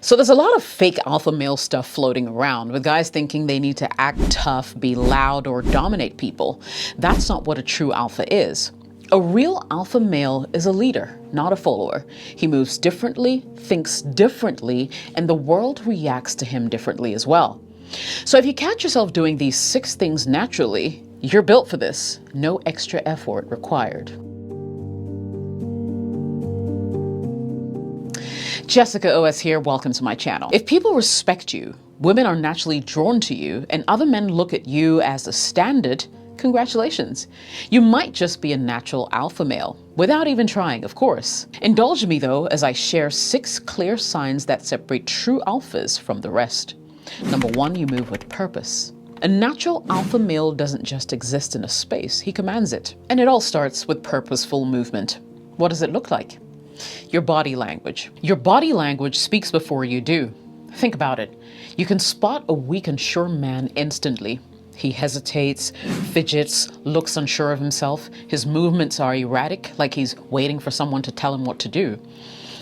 So there's a lot of fake alpha male stuff floating around, with guys thinking they need to act tough, be loud, or dominate people. That's not what a true alpha is. A real alpha male is a leader, not a follower. He moves differently, thinks differently, and the world reacts to him differently as well. So if you catch yourself doing these 6 things naturally, you're built for this. No extra effort required. Jessica OS here, welcome to my channel. If people respect you, women are naturally drawn to you, and other men look at you as a standard, congratulations. You might just be a natural alpha male, without even trying, of course. Indulge me though, as I share 6 clear signs that separate true alphas from the rest. Number 1, you move with purpose. A natural alpha male doesn't just exist in a space, he commands it. And it all starts with purposeful movement. What does it look like? Your body language. Your body language speaks before you do. Think about it. You can spot a weak and sure man instantly. He hesitates, fidgets, looks unsure of himself. His movements are erratic, like he's waiting for someone to tell him what to do.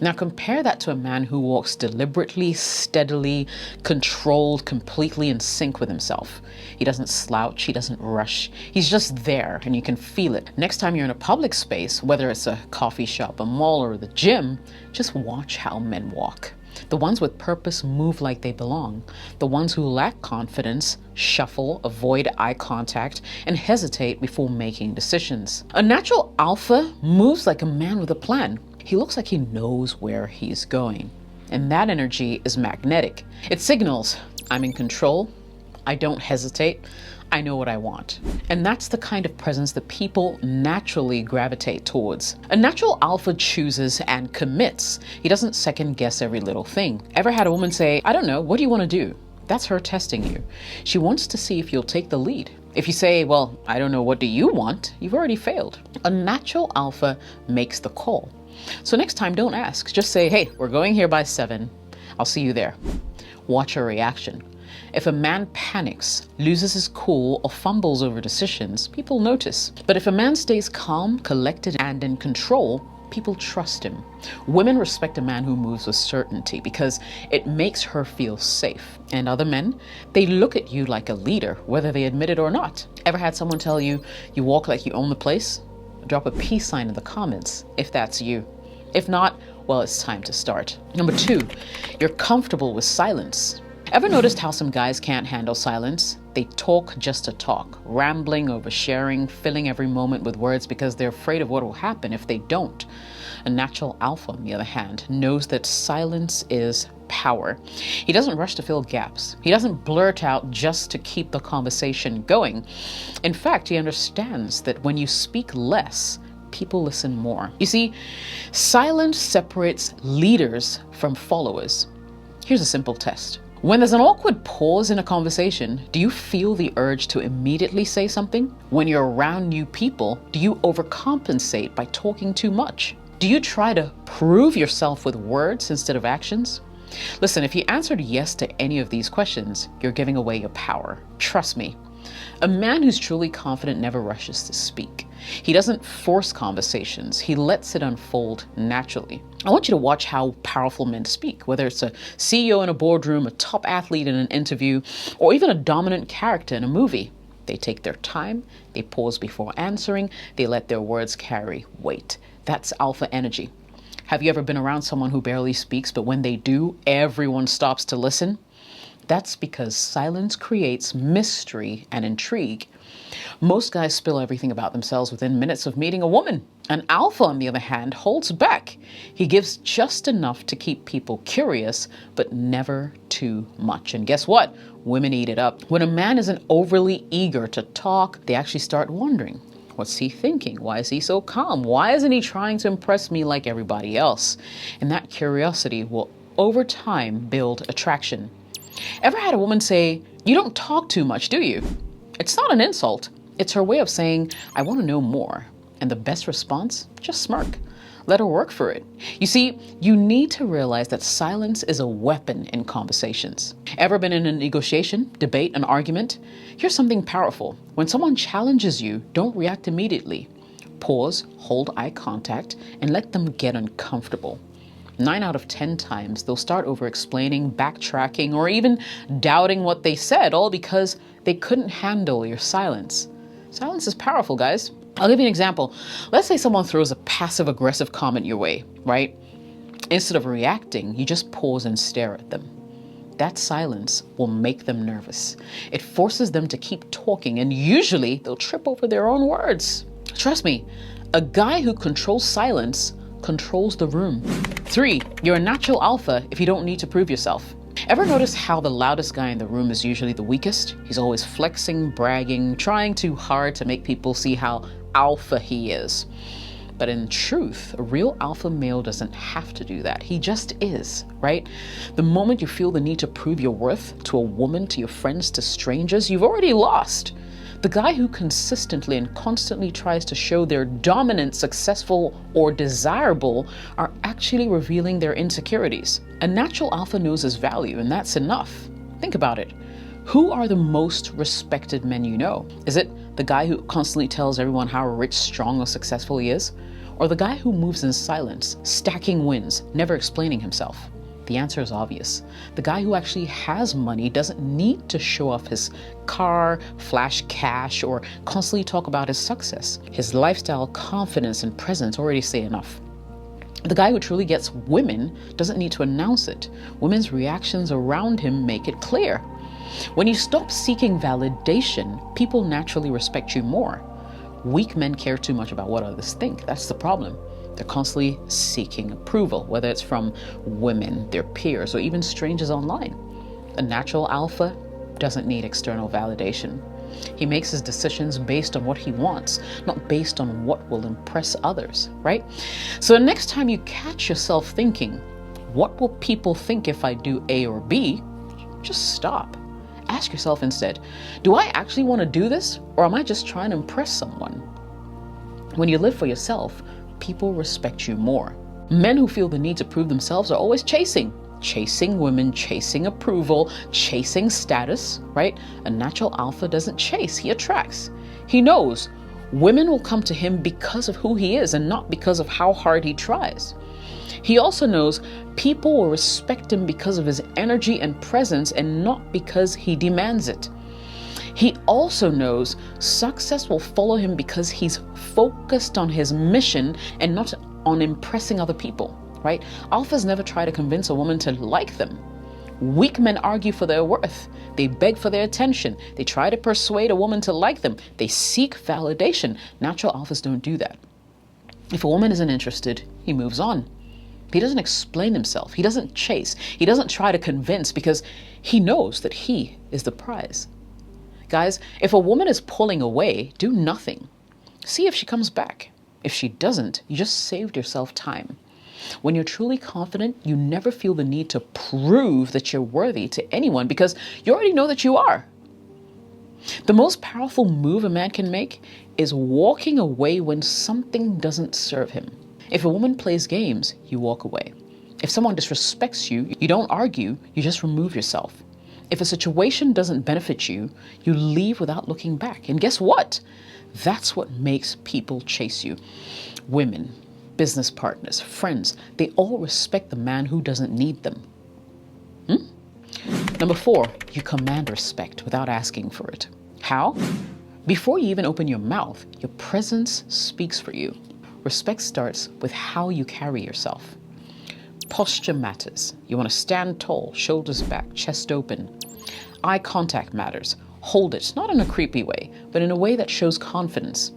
Now compare that to a man who walks deliberately, steadily, controlled, completely in sync with himself. He doesn't slouch, he doesn't rush. He's just there and you can feel it. Next time you're in a public space, whether it's a coffee shop, a mall, or the gym, just watch how men walk. The ones with purpose move like they belong. The ones who lack confidence shuffle, avoid eye contact, and hesitate before making decisions. A natural alpha moves like a man with a plan. He looks like he knows where he's going. And that energy is magnetic. It signals, I'm in control, I don't hesitate, I know what I want. And that's the kind of presence that people naturally gravitate towards. A natural alpha chooses and commits. He doesn't second guess every little thing. Ever had a woman say, I don't know, what do you want to do? That's her testing you. She wants to see if you'll take the lead. If you say, well, I don't know, what do you want? You've already failed. A natural alpha makes the call. So next time, don't ask. Just say, hey, we're going here by 7. I'll see you there. Watch her reaction. If a man panics, loses his cool, or fumbles over decisions, people notice. But if a man stays calm, collected, and in control, people trust him. Women respect a man who moves with certainty because it makes her feel safe. And other men, they look at you like a leader, whether they admit it or not. Ever had someone tell you, you walk like you own the place? Drop a peace sign in the comments if that's you. If not, well, it's time to start. Number 2, you're comfortable with silence. Ever noticed how some guys can't handle silence? They talk just to talk, rambling, oversharing, filling every moment with words because they're afraid of what will happen if they don't. A natural alpha, on the other hand, knows that silence is power. He doesn't rush to fill gaps. He doesn't blurt out just to keep the conversation going. In fact, he understands that when you speak less, people listen more. You see, silence separates leaders from followers. Here's a simple test. When there's an awkward pause in a conversation, do you feel the urge to immediately say something? When you're around new people, do you overcompensate by talking too much? Do you try to prove yourself with words instead of actions? Listen, if you answered yes to any of these questions, you're giving away your power. Trust me. A man who's truly confident never rushes to speak. He doesn't force conversations. He lets it unfold naturally. I want you to watch how powerful men speak, whether it's a CEO in a boardroom, a top athlete in an interview, or even a dominant character in a movie. They take their time, they pause before answering, they let their words carry weight. That's alpha energy. Have you ever been around someone who barely speaks, but when they do, everyone stops to listen? That's because silence creates mystery and intrigue. Most guys spill everything about themselves within minutes of meeting a woman. An alpha, on the other hand, holds back. He gives just enough to keep people curious, but never too much. And guess what? Women eat it up. When a man isn't overly eager to talk, they actually start wondering, what's he thinking? Why is he so calm? Why isn't he trying to impress me like everybody else? And that curiosity will, over time, build attraction. Ever had a woman say, you don't talk too much, do you? It's not an insult. It's her way of saying, I want to know more. And the best response? Just smirk. Let her work for it. You see, you need to realize that silence is a weapon in conversations. Ever been in a negotiation, debate, an argument? Here's something powerful. When someone challenges you, don't react immediately. Pause, hold eye contact, and let them get uncomfortable. 9 out of 10 times, they'll start over explaining, backtracking, or even doubting what they said, all because they couldn't handle your silence. Silence is powerful, guys. I'll give you an example. Let's say someone throws a passive aggressive comment your way, right? Instead of reacting, you just pause and stare at them. That silence will make them nervous. It forces them to keep talking, and usually they'll trip over their own words. Trust me, a guy who controls silence controls the room. 3, you're a natural alpha if you don't need to prove yourself. Ever notice how the loudest guy in the room is usually the weakest? He's always flexing, bragging, trying too hard to make people see how alpha he is. But in truth, a real alpha male doesn't have to do that. He just is, right? The moment you feel the need to prove your worth to a woman, to your friends, to strangers, you've already lost. The guy who consistently and constantly tries to show they're dominant, successful, or desirable are actually revealing their insecurities. A natural alpha knows his value, and that's enough. Think about it. Who are the most respected men you know? Is it the guy who constantly tells everyone how rich, strong, or successful he is? Or the guy who moves in silence, stacking wins, never explaining himself? The answer is obvious. The guy who actually has money doesn't need to show off his car, flash cash, or constantly talk about his success. His lifestyle, confidence, and presence already say enough. The guy who truly gets women doesn't need to announce it. Women's reactions around him make it clear. When you stop seeking validation, people naturally respect you more. Weak men care too much about what others think. That's the problem. They're constantly seeking approval, whether it's from women, their peers, or even strangers online. A natural alpha doesn't need external validation. He makes his decisions based on what he wants, not based on what will impress others, right? So the next time you catch yourself thinking, what will people think if I do A or B? Just stop. Ask yourself instead, do I actually want to do this, or am I just trying to impress someone? When you live for yourself, people respect you more. Men who feel the need to prove themselves are always chasing women, chasing approval, chasing status, right? A natural alpha doesn't chase, he attracts. He knows women will come to him because of who he is and not because of how hard he tries. He also knows people will respect him because of his energy and presence and not because he demands it. He also knows success will follow him because he's focused on his mission and not on impressing other people, right? Alphas never try to convince a woman to like them. Weak men argue for their worth. They beg for their attention. They try to persuade a woman to like them. They seek validation. Natural alphas don't do that. If a woman isn't interested, he moves on. He doesn't explain himself. He doesn't chase. He doesn't try to convince because he knows that he is the prize. Guys, if a woman is pulling away, do nothing. See if she comes back. If she doesn't, you just saved yourself time. When you're truly confident, you never feel the need to prove that you're worthy to anyone because you already know that you are. The most powerful move a man can make is walking away when something doesn't serve him. If a woman plays games, you walk away. If someone disrespects you, you don't argue, you just remove yourself. If a situation doesn't benefit you, you leave without looking back. And guess what? That's what makes people chase you. Women, business partners, friends, they all respect the man who doesn't need them. Number 4, you command respect without asking for it. How? Before you even open your mouth, your presence speaks for you. Respect starts with how you carry yourself. Posture matters. You want to stand tall, shoulders back, chest open. Eye contact matters. Hold it, not in a creepy way, but in a way that shows confidence.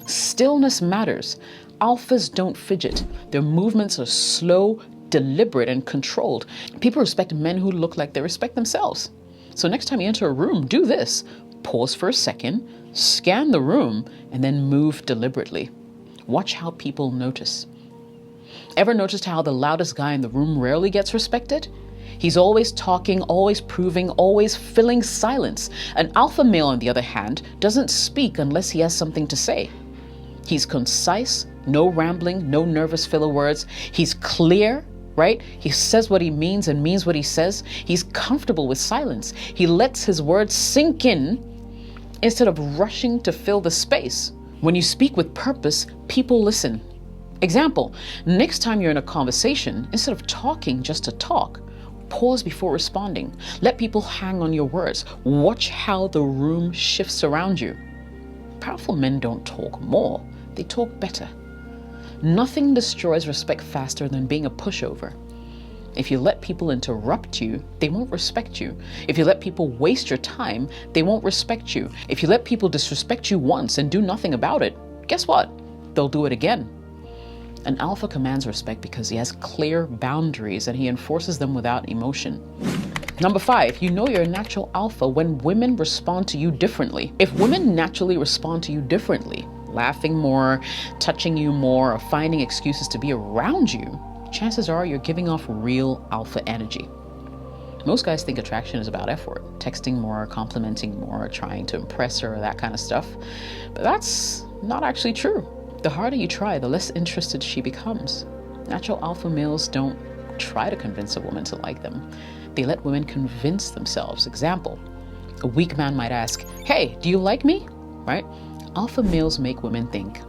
Stillness matters. Alphas don't fidget. Their movements are slow, deliberate, and controlled. People respect men who look like they respect themselves. So next time you enter a room, do this. Pause for a second, scan the room, and then move deliberately. Watch how people notice. Ever noticed how the loudest guy in the room rarely gets respected? He's always talking, always proving, always filling silence. An alpha male, on the other hand, doesn't speak unless he has something to say. He's concise, no rambling, no nervous filler words. He's clear, right? He says what he means and means what he says. He's comfortable with silence. He lets his words sink in instead of rushing to fill the space. When you speak with purpose, people listen. Example, next time you're in a conversation, instead of talking just to talk, pause before responding. Let people hang on your words. Watch how the room shifts around you. Powerful men don't talk more, they talk better. Nothing destroys respect faster than being a pushover. If you let people interrupt you, they won't respect you. If you let people waste your time, they won't respect you. If you let people disrespect you once and do nothing about it, guess what? They'll do it again. An alpha commands respect because he has clear boundaries and he enforces them without emotion. Number 5, you know you're a natural alpha when women respond to you differently. If women naturally respond to you differently, laughing more, touching you more, or finding excuses to be around you, chances are you're giving off real alpha energy. Most guys think attraction is about effort, texting more, complimenting more, trying to impress her, that kind of stuff. But that's not actually true. The harder you try, the less interested she becomes. Natural alpha males don't try to convince a woman to like them. They let women convince themselves. Example, a weak man might ask, "Hey, do you like me?" Right? Alpha males make women think,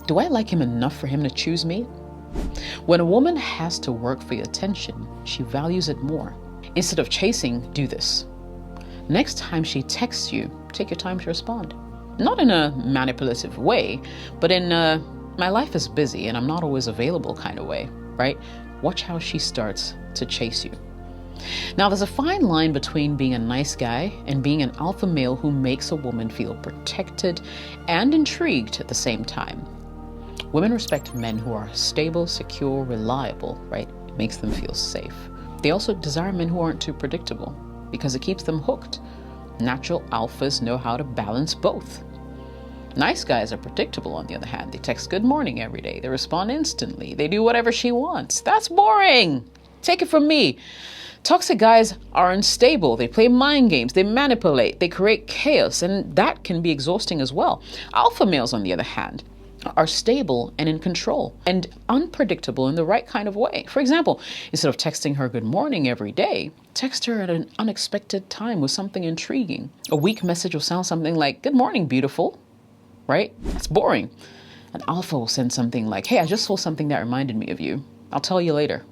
do I like him enough for him to choose me? When a woman has to work for your attention, she values it more. Instead of chasing, do this. Next time she texts you, take your time to respond. Not in a manipulative way, but in a, my life is busy and I'm not always available kind of way, right? Watch how she starts to chase you. Now, there's a fine line between being a nice guy and being an alpha male who makes a woman feel protected and intrigued at the same time. Women respect men who are stable, secure, reliable, right? It makes them feel safe. They also desire men who aren't too predictable because it keeps them hooked. Natural alphas know how to balance both. Nice guys are predictable, on the other hand. They text good morning every day. They respond instantly. They do whatever she wants. That's boring. Take it from me. Toxic guys are unstable. They play mind games. They manipulate. They create chaos, and that can be exhausting as well. Alpha males, on the other hand, are stable and in control and unpredictable in the right kind of way. For example, instead of texting her good morning every day, text her at an unexpected time with something intriguing. A weak message will sound something like, "Good morning, beautiful," right? That's boring. An alpha will send something like, "Hey, I just saw something that reminded me of you. I'll tell you later."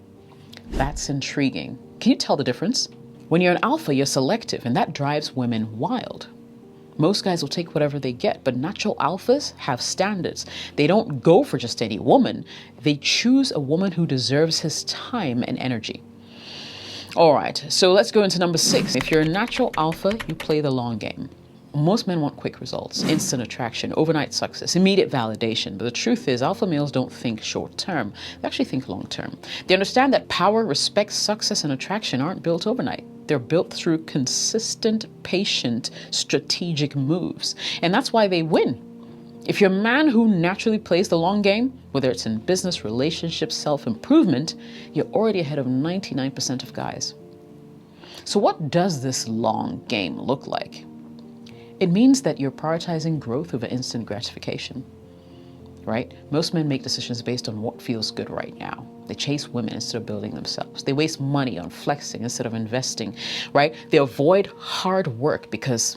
That's intriguing. Can you tell the difference? When you're an alpha, you're selective, and that drives women wild. Most guys will take whatever they get, but natural alphas have standards. They don't go for just any woman. They choose a woman who deserves his time and energy. All right, so let's go into number 6. If you're a natural alpha, you play the long game. Most men want quick results, instant attraction, overnight success, immediate validation. But the truth is, alpha males don't think short term. They actually think long term. They understand that power, respect, success, and attraction aren't built overnight. They're built through consistent, patient, strategic moves. And that's why they win. If you're a man who naturally plays the long game, whether it's in business, relationships, self-improvement, you're already ahead of 99% of guys. So what does this long game look like? It means that you're prioritizing growth over instant gratification, right? Most men make decisions based on what feels good right now. They chase women instead of building themselves. They waste money on flexing instead of investing, right? They avoid hard work because,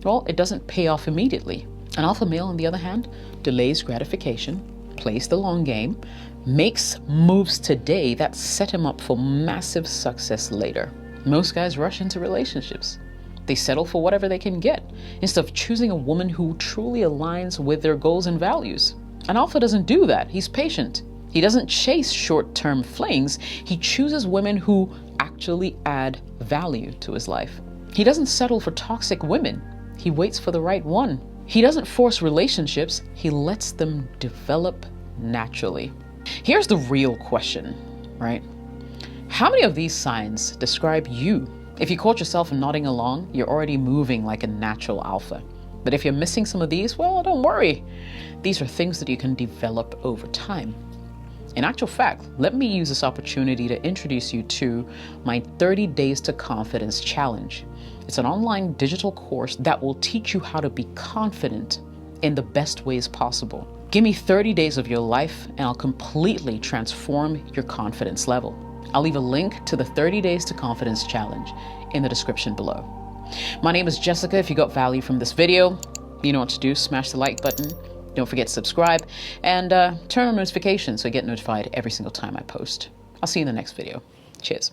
well, it doesn't pay off immediately. An alpha male, on the other hand, delays gratification, plays the long game, makes moves today that set him up for massive success later. Most guys rush into relationships. They settle for whatever they can get instead of choosing a woman who truly aligns with their goals and values. An alpha doesn't do that. He's patient. He doesn't chase short-term flings. He chooses women who actually add value to his life. He doesn't settle for toxic women. He waits for the right one. He doesn't force relationships. He lets them develop naturally. Here's the real question, right? How many of these signs describe you? If you caught yourself nodding along, you're already moving like a natural alpha. But if you're missing some of these, well, don't worry. These are things that you can develop over time. In actual fact, let me use this opportunity to introduce you to my 30 Days to Confidence Challenge. It's an online digital course that will teach you how to be confident in the best ways possible. Give me 30 days of your life and I'll completely transform your confidence level. I'll leave a link to the 30 Days to Confidence Challenge in the description below. My name is Jessica. If you got value from this video, you know what to do. Smash the like button. Don't forget to subscribe and turn on notifications so you get notified every single time I post. I'll see you in the next video. Cheers.